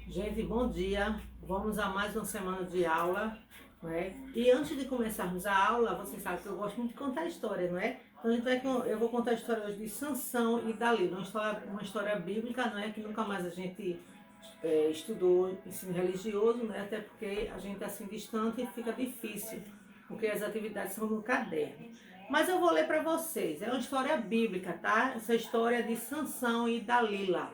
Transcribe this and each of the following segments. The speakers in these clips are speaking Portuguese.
Gente, bom dia. Vamos a mais uma semana de aula, não é? E antes de começarmos a aula, vocês sabem que eu gosto muito de contar história, não é? Então eu vou contar a história hoje de Sansão e Dalila, uma história bíblica, não é? Que nunca mais a gente estudou ensino religioso, né? Até porque a gente é assim distante e fica difícil, porque as atividades são no caderno. Mas eu vou ler para vocês. É uma história bíblica, tá? Essa história é de Sansão e Dalila.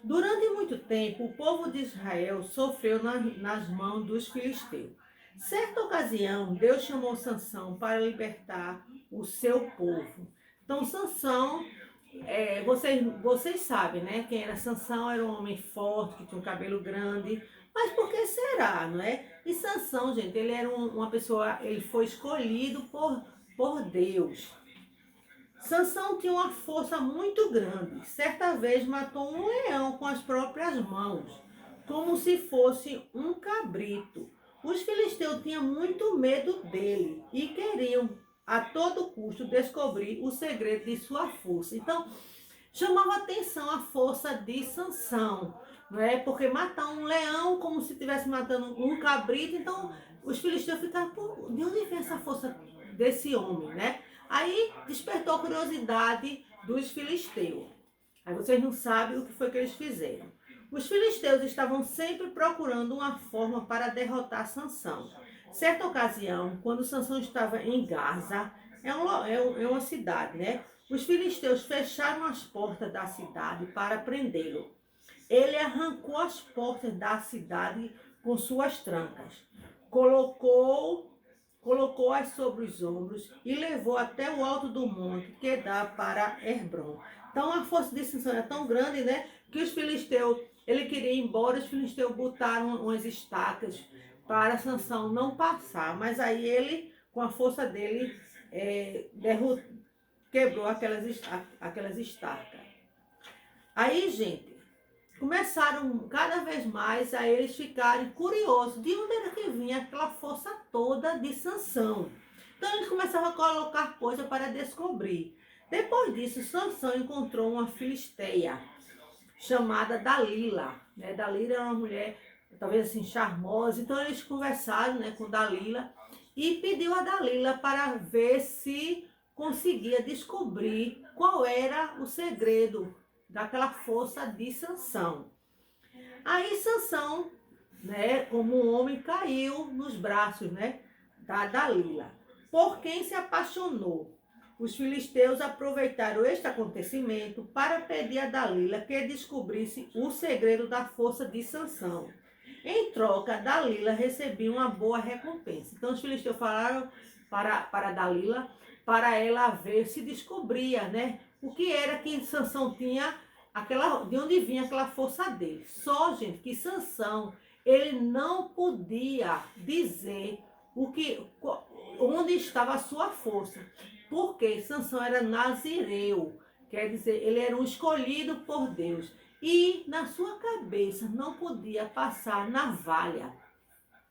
Durante muito tempo, o povo de Israel sofreu nas mãos dos filisteus. Certa ocasião, Deus chamou Sansão para libertar o seu povo. Então, Sansão, vocês sabem, né? Quem era Sansão era um homem forte, que tinha um cabelo grande. Mas por que será, não é? E Sansão, gente, ele era uma pessoa, ele foi escolhido por Deus. Sansão tinha uma força muito grande. Certa vez matou um leão com as próprias mãos, como se fosse um cabrito. Os filisteus tinham muito medo dele e queriam a todo custo descobrir o segredo de sua força. Então, chamava atenção a força de Sansão, não é? Porque matar um leão como se estivesse matando um cabrito, então os filisteus ficaram, de onde vem essa força desse homem, né? Aí despertou a curiosidade dos filisteus. Aí vocês não sabem o que foi que eles fizeram. Os filisteus estavam sempre procurando uma forma para derrotar Sansão. Certa ocasião, quando Sansão estava em Gaza, é uma cidade, né? Os filisteus fecharam as portas da cidade para prendê-lo. Ele arrancou as portas da cidade com suas trancas, colocou colocou-as sobre os ombros e levou até o alto do monte que dá para Hebron. Então a força de Sansão era tão grande, né, que os filisteus, ele queria ir embora, os filisteus botaram umas estacas para Sansão não passar, mas aí ele, com a força dele, quebrou aquelas estacas. Aí, gente, começaram cada vez mais a eles ficarem curiosos de onde era que vinha aquela força toda de Sansão. Então eles começavam a colocar coisas para descobrir. Depois disso, Sansão encontrou uma filisteia chamada Dalila. Né? Dalila era uma mulher, talvez assim, charmosa. Então eles conversaram, né, com Dalila e pediu a Dalila para ver se conseguia descobrir qual era o segredo daquela força de Sansão. Aí Sansão, né, como um homem, caiu nos braços, né, da Dalila, por quem se apaixonou. Os filisteus aproveitaram este acontecimento para pedir a Dalila que descobrisse o segredo da força de Sansão. Em troca, Dalila recebia uma boa recompensa. Então os filisteus falaram para Dalila, para ela ver se descobria, né, o que era que Sansão tinha, de onde vinha aquela força dele. Só, gente, que Sansão, ele não podia dizer onde estava a sua força, porque Sansão era nazireu, quer dizer, ele era um escolhido por Deus, e na sua cabeça não podia passar navalha.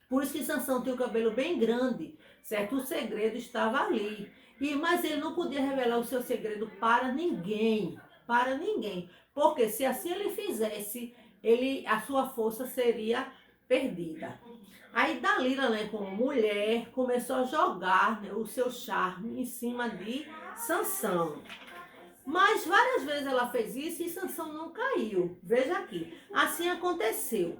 Por isso que Sansão tem o cabelo bem grande, certo? O segredo estava ali. Mas ele não podia revelar o seu segredo para ninguém. Porque se assim ele fizesse, a sua força seria perdida. Aí Dalila, né, como mulher, começou a jogar, né, o seu charme em cima de Sansão. Mas várias vezes ela fez isso e Sansão não caiu. Veja aqui, assim aconteceu.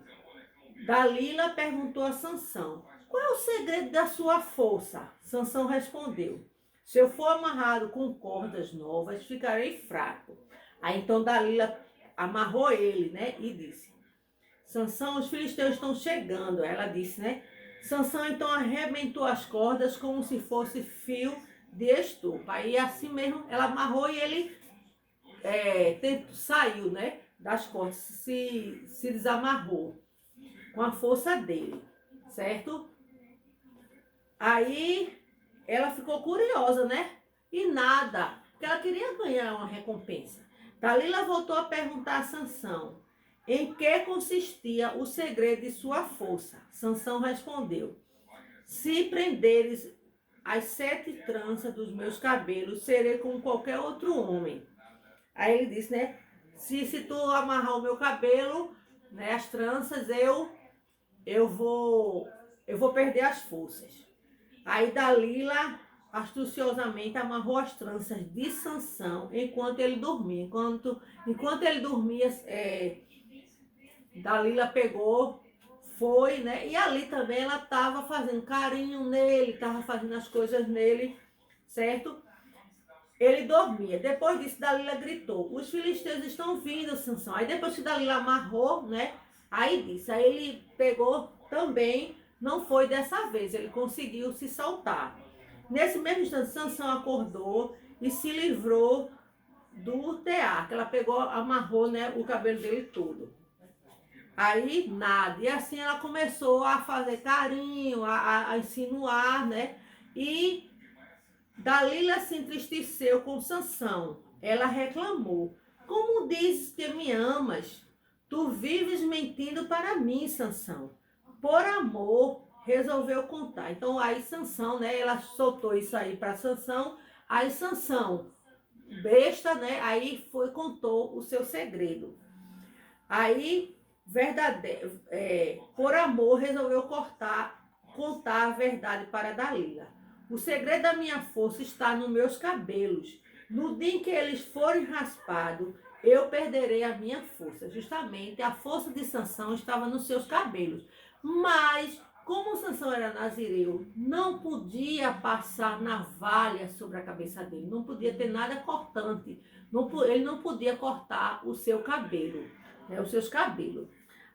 Dalila perguntou a Sansão: qual é o segredo da sua força? Sansão respondeu: se eu for amarrado com cordas novas, ficarei fraco. Aí então Dalila amarrou ele, né, e disse: Sansão, os filisteus estão chegando. Ela disse, né? Sansão então arrebentou as cordas como se fosse fio de estopa. Aí assim mesmo ela amarrou e ele saiu, né, das cordas, se desamarrou com a força dele, certo? Aí ela ficou curiosa, né? E nada, porque ela queria ganhar uma recompensa. Dalila voltou a perguntar a Sansão em que consistia o segredo de sua força. Sansão respondeu: se prenderes as 7 tranças dos meus cabelos, serei como qualquer outro homem. Aí ele disse, né? Se tu amarrar o meu cabelo, né, as tranças, eu vou perder as forças. Aí Dalila astuciosamente amarrou as tranças de Sansão enquanto ele dormia. Enquanto ele dormia, Dalila pegou, foi, né? E ali também ela estava fazendo carinho nele, estava fazendo as coisas nele, certo? Ele dormia. Depois disso, Dalila gritou: os filisteus estão vindo, Sansão. Aí depois que Dalila amarrou, né? Aí disse. Aí ele pegou também, não foi dessa vez, ele conseguiu se soltar. Nesse mesmo instante, Sansão acordou e se livrou do tear, que ela pegou, amarrou, né, o cabelo dele todo. Aí nada. E assim ela começou a fazer carinho, a insinuar, né? E Dalila se entristeceu com Sansão. Ela reclamou: como dizes que me amas? Tu vives mentindo para mim, Sansão. Por amor, resolveu contar. Então aí Sansão, né? Ela soltou isso aí para Sansão. Aí Sansão, besta, né? Aí foi contou o seu segredo. Aí por amor, resolveu contar a verdade para Dalila. O segredo da minha força está nos meus cabelos. No dia em que eles forem raspados, eu perderei a minha força. Justamente a força de Sansão estava nos seus cabelos. Mas, como Sansão era nazireu, não podia passar navalha sobre a cabeça dele. Não podia ter nada cortante. Ele não podia cortar o seu cabelo, né, os seus cabelos.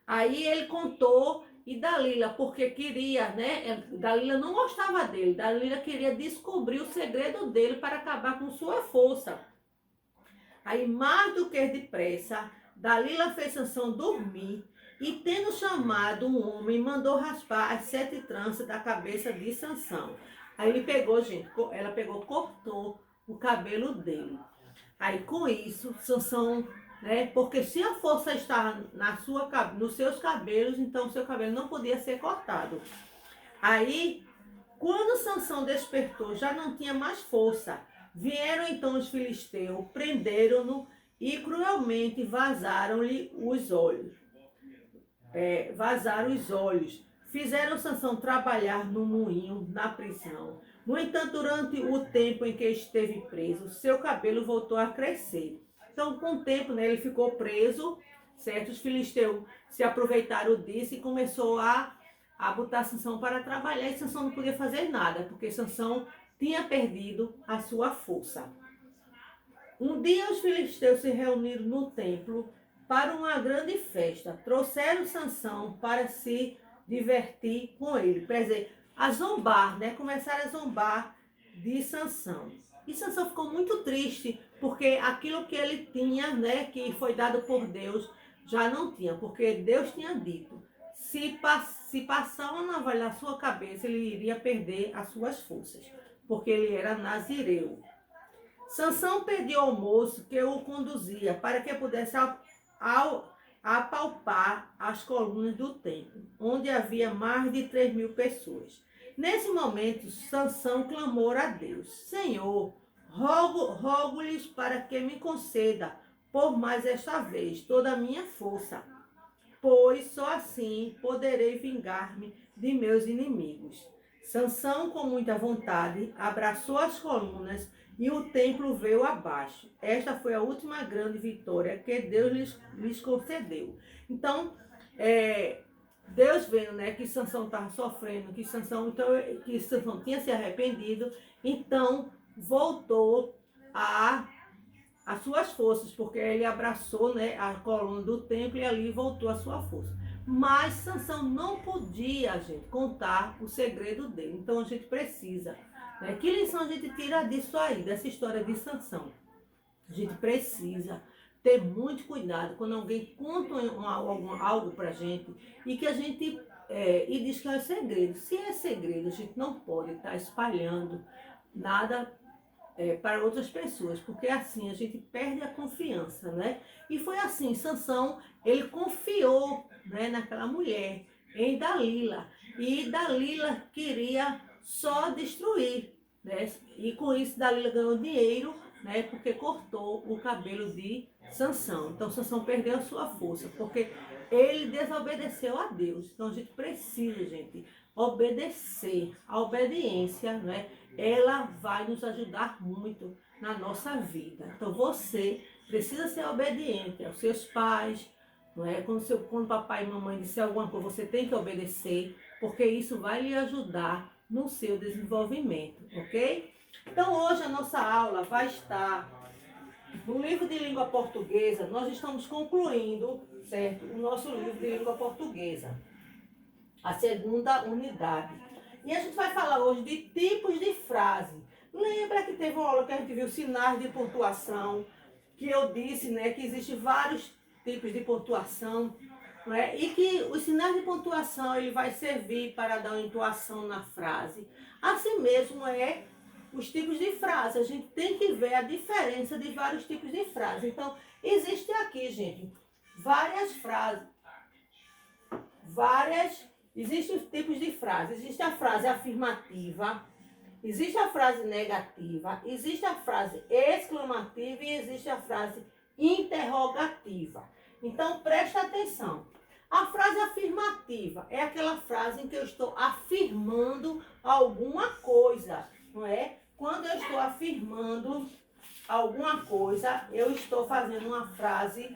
Aí ele contou e Dalila, porque queria, né? Dalila não gostava dele. Dalila queria descobrir o segredo dele para acabar com sua força. Aí, mais do que depressa, Dalila fez Sansão dormir e, tendo chamado um homem, mandou raspar as 7 tranças da cabeça de Sansão. Aí ele pegou, gente, ela pegou, cortou o cabelo dele. Aí com isso, Sansão, né? Porque se a força está nos seus cabelos, então o seu cabelo não podia ser cortado. Aí, quando Sansão despertou, já não tinha mais força. Vieram então os filisteus, prenderam-no e cruelmente vazaram-lhe os olhos. Vazaram os olhos. Fizeram Sansão trabalhar no moinho, na prisão. No entanto, durante o tempo em que esteve preso, seu cabelo voltou a crescer. Então, com o tempo, né, ele ficou preso, certo? Os filisteus se aproveitaram disso e começou a botar Sansão para trabalhar. E Sansão não podia fazer nada, porque Sansão tinha perdido a sua força. Um dia os filisteus se reuniram no templo para uma grande festa. Trouxeram Sansão para se divertir com ele. Quer dizer, a zombar, né? Começaram a zombar de Sansão. E Sansão ficou muito triste, porque aquilo que ele tinha, né, que foi dado por Deus, já não tinha, porque Deus tinha dito: se passar uma navalha na sua cabeça, ele iria perder as suas forças, porque ele era nazireu. Sansão pediu ao moço que o conduzia para que pudesse apalpar as colunas do templo, onde havia mais de 3.000 pessoas. Nesse momento, Sansão clamou a Deus: Senhor, rogo-lhes para que me conceda, por mais esta vez, toda a minha força, pois só assim poderei vingar-me de meus inimigos. Sansão, com muita vontade, abraçou as colunas e o templo veio abaixo. Esta foi a última grande vitória que Deus lhes concedeu. Então, Deus vendo, né, que Sansão estava sofrendo, que Sansão tinha se arrependido, então voltou as suas forças, porque ele abraçou, né, a coluna do templo e ali voltou a sua força. Mas Sansão não podia, gente, contar o segredo dele. Então a gente precisa, né? Que lição a gente tira disso aí, dessa história de Sansão? A gente precisa ter muito cuidado quando alguém conta algo pra gente e que a gente e diz que é segredo. Se é segredo, a gente não pode estar espalhando nada para outras pessoas, porque assim a gente perde a confiança, né? E foi assim, Sansão, ele confiou, né, naquela mulher, em Dalila, e Dalila queria só destruir, né? E com isso Dalila ganhou dinheiro né? Porque cortou o cabelo de Sansão. Então Sansão perdeu a sua força, porque ele desobedeceu a Deus. Então a gente precisa, gente, obedecer. A obediência, né? Ela vai nos ajudar muito na nossa vida. Então você precisa ser obediente aos seus pais, não é? Quando papai e mamãe disser alguma coisa, você tem que obedecer, porque isso vai lhe ajudar no seu desenvolvimento, ok? Então hoje a nossa aula vai estar no livro de língua portuguesa. Nós estamos concluindo, certo? O nosso livro de língua portuguesa, a segunda unidade. E a gente vai falar hoje de tipos de frase. Lembra que teve uma aula que a gente viu sinais de pontuação, que eu disse, né, que existem vários tipos de pontuação, não é? E que os sinais de pontuação ele vai servir para dar uma entoação na frase. Assim mesmo é os tipos de frase. A gente tem que ver a diferença de vários tipos de frase. Então, existe aqui, gente, várias frases, existem os tipos de frase. Existe a frase afirmativa, existe a frase negativa, existe a frase exclamativa e existe a frase interrogativa. Então, presta atenção. A frase afirmativa é aquela frase em que eu estou afirmando alguma coisa, não é? Quando eu estou afirmando alguma coisa, eu estou fazendo uma frase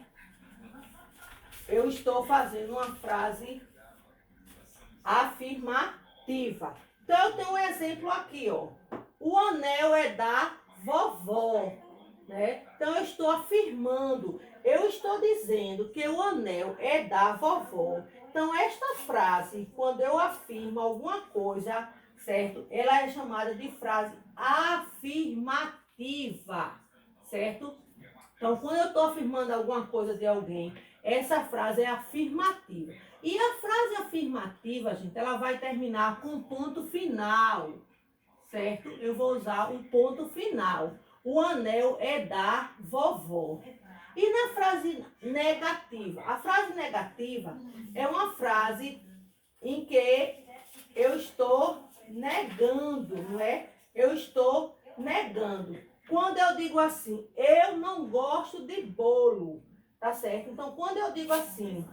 afirmativa. Então, eu tenho um exemplo aqui, ó. O anel é da vovó, né? Então, eu estou afirmando, eu estou dizendo que o anel é da vovó. Então, esta frase, quando eu afirmo alguma coisa, certo? Ela é chamada de frase afirmativa, certo? Então, quando eu estou afirmando alguma coisa de alguém, essa frase é afirmativa. E a frase afirmativa, gente, ela vai terminar com um ponto final, certo? Eu vou usar um ponto final. O anel é da vovó. E na frase negativa? A frase negativa é uma frase em que eu estou negando, não é? Eu estou negando. Quando eu digo assim, eu não gosto de bolo, tá certo? Então, quando eu digo assim,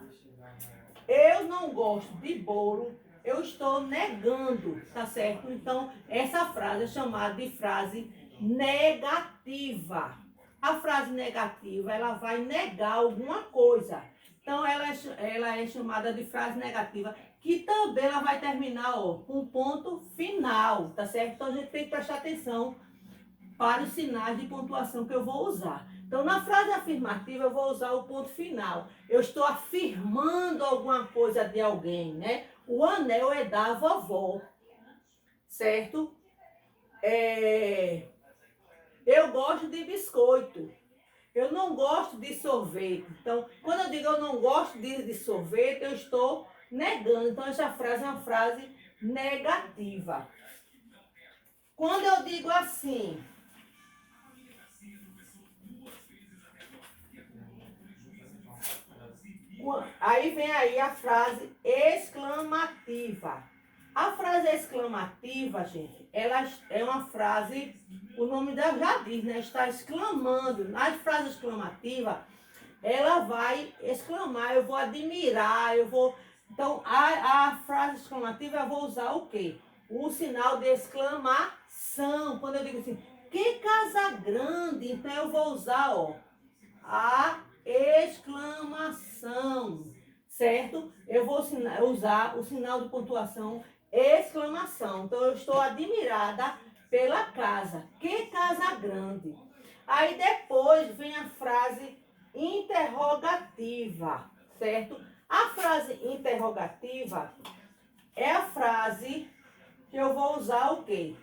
eu não gosto de bolo, eu estou negando, tá certo? Então, essa frase é chamada de frase negativa. A frase negativa, ela vai negar alguma coisa. Então, ela é chamada de frase negativa, que também ela vai terminar, ó, com um ponto final, tá certo? Então, a gente tem que prestar atenção para os sinais de pontuação que eu vou usar. Então, na frase afirmativa, eu vou usar o ponto final. Eu estou afirmando alguma coisa de alguém, né? O anel é da vovó, certo? Eu gosto de biscoito. Eu não gosto de sorvete. Então, quando eu digo eu não gosto de sorvete, eu estou negando. Então, essa frase é uma frase negativa. Quando eu digo assim, aí vem aí a frase exclamativa. A frase exclamativa, gente, ela é uma frase, o nome dela já diz, né? Está exclamando. Nas frases exclamativas, ela vai exclamar, eu vou admirar, eu vou... Então, a frase exclamativa, eu vou usar o quê? O sinal de exclamação. Quando eu digo assim, que casa grande, então eu vou usar, ó, a exclamação, certo? Eu vou usar o sinal de pontuação exclamação. Então, eu estou admirada pela casa. Que casa grande. Aí, depois, vem a frase interrogativa, certo? A frase interrogativa é a frase que eu vou usar o quê?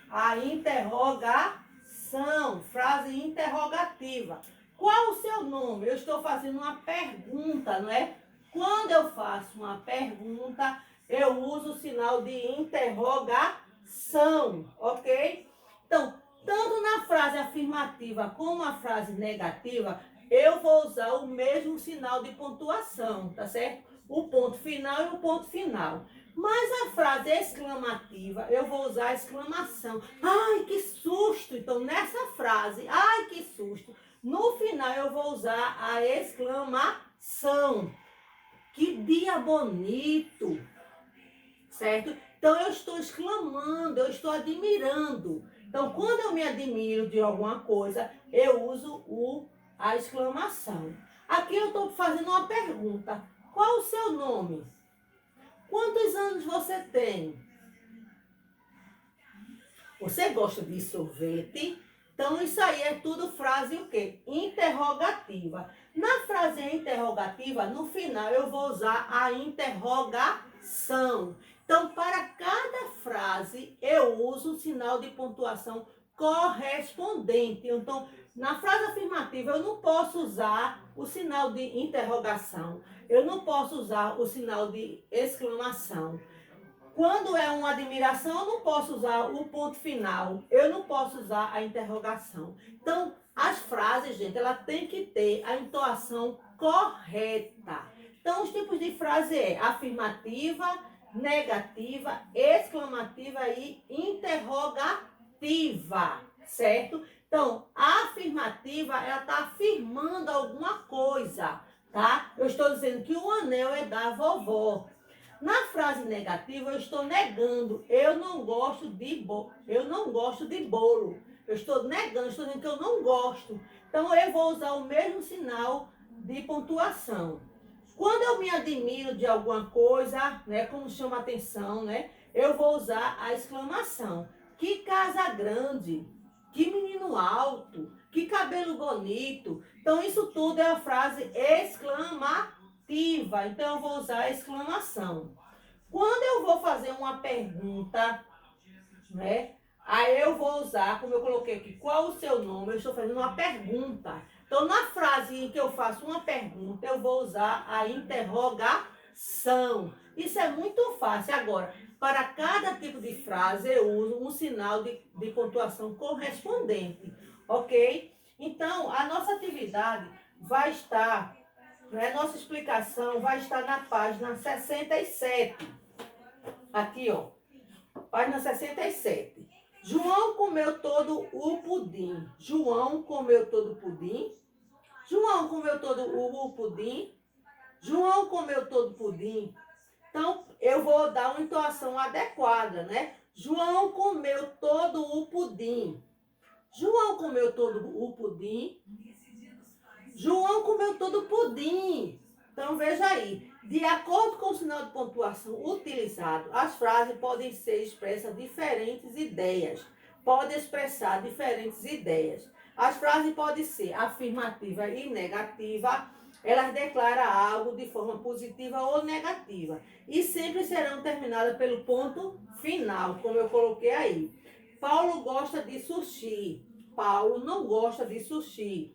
A interrogação, frase interrogativa. Qual o seu nome? Eu estou fazendo uma pergunta, não é? Quando eu faço uma pergunta, eu uso o sinal de interrogação, ok? Então, tanto na frase afirmativa como na frase negativa, eu vou usar o mesmo sinal de pontuação, tá certo? O ponto final e o ponto final. Mas a frase exclamativa, eu vou usar a exclamação. Ai, que susto! Então, nessa frase, ai, que susto, no final eu vou usar a exclamação. Que dia bonito! Certo? Então, eu estou exclamando, eu estou admirando. Então, quando eu me admiro de alguma coisa, eu uso a exclamação. Aqui eu estou fazendo uma pergunta. Qual o seu nome? Quantos anos você tem? Você gosta de sorvete? Então, isso aí é tudo frase o quê? Interrogativa. Na frase interrogativa, no final, eu vou usar a interrogação. Então, para cada frase, eu uso o sinal de pontuação correspondente. Então, na frase afirmativa, eu não posso usar o sinal de interrogação. Eu não posso usar o sinal de exclamação. Quando é uma admiração, eu não posso usar o ponto final. Eu não posso usar a interrogação. Então, as frases, gente, ela tem que ter a entoação correta. Então, os tipos de frase é afirmativa, negativa, exclamativa e interrogativa, certo? Então, a afirmativa, ela está afirmando alguma coisa, tá? Eu estou dizendo que o anel é da vovó. Na frase negativa, eu estou negando. Eu não gosto de bolo. Eu estou negando, estou dizendo que eu não gosto. Então, eu vou usar o mesmo sinal de pontuação. Quando eu me admiro de alguma coisa, né, como chama atenção, né, eu vou usar a exclamação. Que casa grande, que menino alto, que cabelo bonito. Então, isso tudo é a frase exclamativa. Então, eu vou usar a exclamação. Quando eu vou fazer uma pergunta, né? Aí eu vou usar, como eu coloquei aqui, qual o seu nome? Eu estou fazendo uma pergunta. Então, na frase em que eu faço uma pergunta, eu vou usar a interrogação. Isso é muito fácil. Agora, para cada tipo de frase, eu uso um sinal de pontuação correspondente. Ok? Então, a nossa atividade vai estar, né, nossa explicação vai estar na página 67. Aqui, ó. Página 67. João comeu todo o pudim. João comeu todo o pudim. João comeu todo o pudim. João comeu todo o pudim. Então, eu vou dar uma entoação adequada, né? João comeu todo o pudim. João comeu todo o pudim. João comeu todo o pudim. Então, veja aí. De acordo com o sinal de pontuação utilizado, as frases podem ser expressas diferentes ideias. Pode expressar diferentes ideias. As frases podem ser afirmativa e negativa. Elas declaram algo de forma positiva ou negativa. E sempre serão terminadas pelo ponto final, como eu coloquei aí. Paulo gosta de sushi. Paulo não gosta de sushi.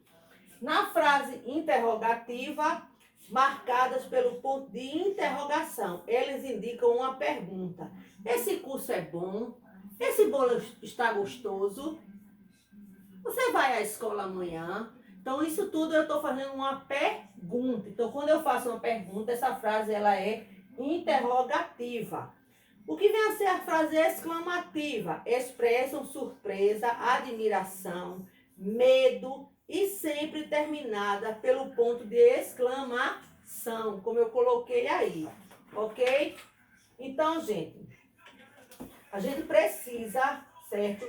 Na frase interrogativa, marcadas pelo ponto de interrogação, eles indicam uma pergunta. Esse curso é bom? Esse bolo está gostoso? Você vai à escola amanhã? Então, isso tudo eu estou fazendo uma pergunta. Então, quando eu faço uma pergunta, essa frase ela é interrogativa. O que vem a ser a frase exclamativa? Expressam surpresa, admiração, medo e sempre terminada pelo ponto de exclamação, como eu coloquei aí, ok? Então, gente, a gente precisa, certo?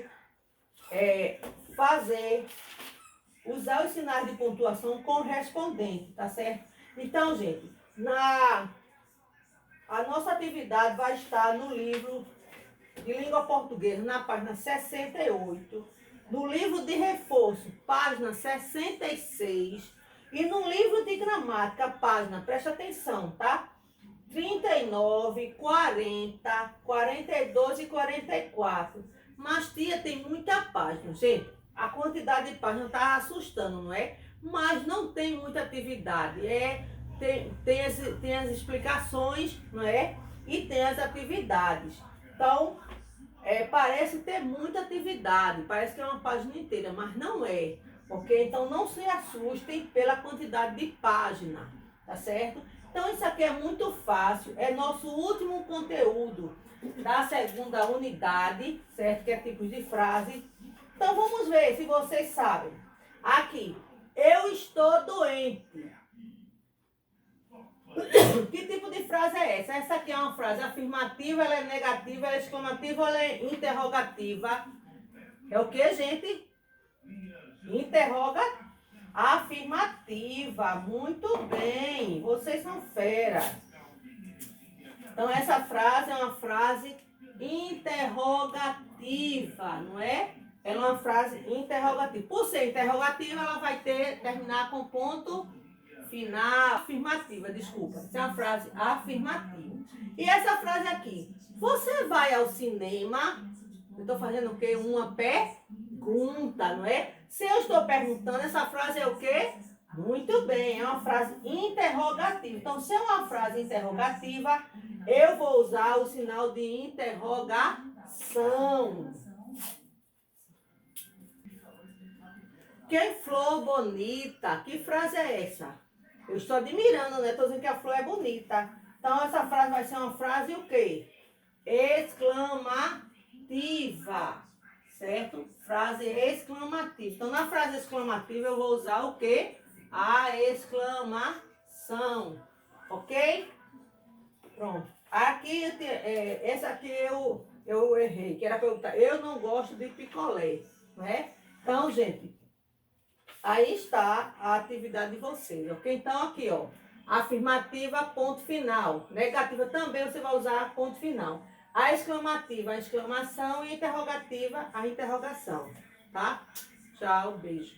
Usar os sinais de pontuação correspondentes, tá certo? Então, gente, a nossa atividade vai estar no livro de língua portuguesa, na página 68, no livro de reforço, página 66, e no livro de gramática, página, presta atenção, tá? 39, 40, 42 e 44. Mas, tia, tem muita página. Gente, a quantidade de páginas está assustando, não é? Mas não tem muita atividade. Tem as explicações, não é? E tem as atividades. Então, parece ter muita atividade, parece que é uma página inteira, mas não é, ok? Então, não se assustem pela quantidade de página, tá certo? Então, isso aqui é muito fácil. É nosso último conteúdo da segunda unidade, certo? Que é tipos de frase. Então, vamos ver se vocês sabem. Aqui, eu estou doente. Que tipo de frase é essa? Essa aqui é uma frase afirmativa, ela é negativa, ela é exclamativa ou ela é interrogativa? É o que, gente? Interroga afirmativa. Muito bem. Vocês são feras. Então, essa frase é uma frase interrogativa, não é? Ela é uma frase interrogativa. Por ser interrogativa, ela vai terminar com ponto final. Afirmativa, desculpa. Essa é uma frase afirmativa. E essa frase aqui. Você vai ao cinema? Eu estou fazendo o quê? Uma pergunta, não é? Se eu estou perguntando, essa frase é o quê? Muito bem, é uma frase interrogativa. Então, se é uma frase interrogativa, eu vou usar o sinal de interrogação. Que flor bonita. Que frase é essa? Eu estou admirando, né? Estou dizendo que a flor é bonita. Então, essa frase vai ser uma frase o quê? Exclamativa. Certo? Frase exclamativa. Então, na frase exclamativa, eu vou usar o quê? A exclamação. Ok? Pronto. Aqui, essa aqui eu errei, que era perguntar. Eu não gosto de picolé, né? Então, gente, aí está a atividade de vocês, ok? Então, aqui, ó, afirmativa, ponto final. Negativa também você vai usar ponto final. A exclamativa, a exclamação, e a interrogativa, a interrogação, tá? Tchau, beijo.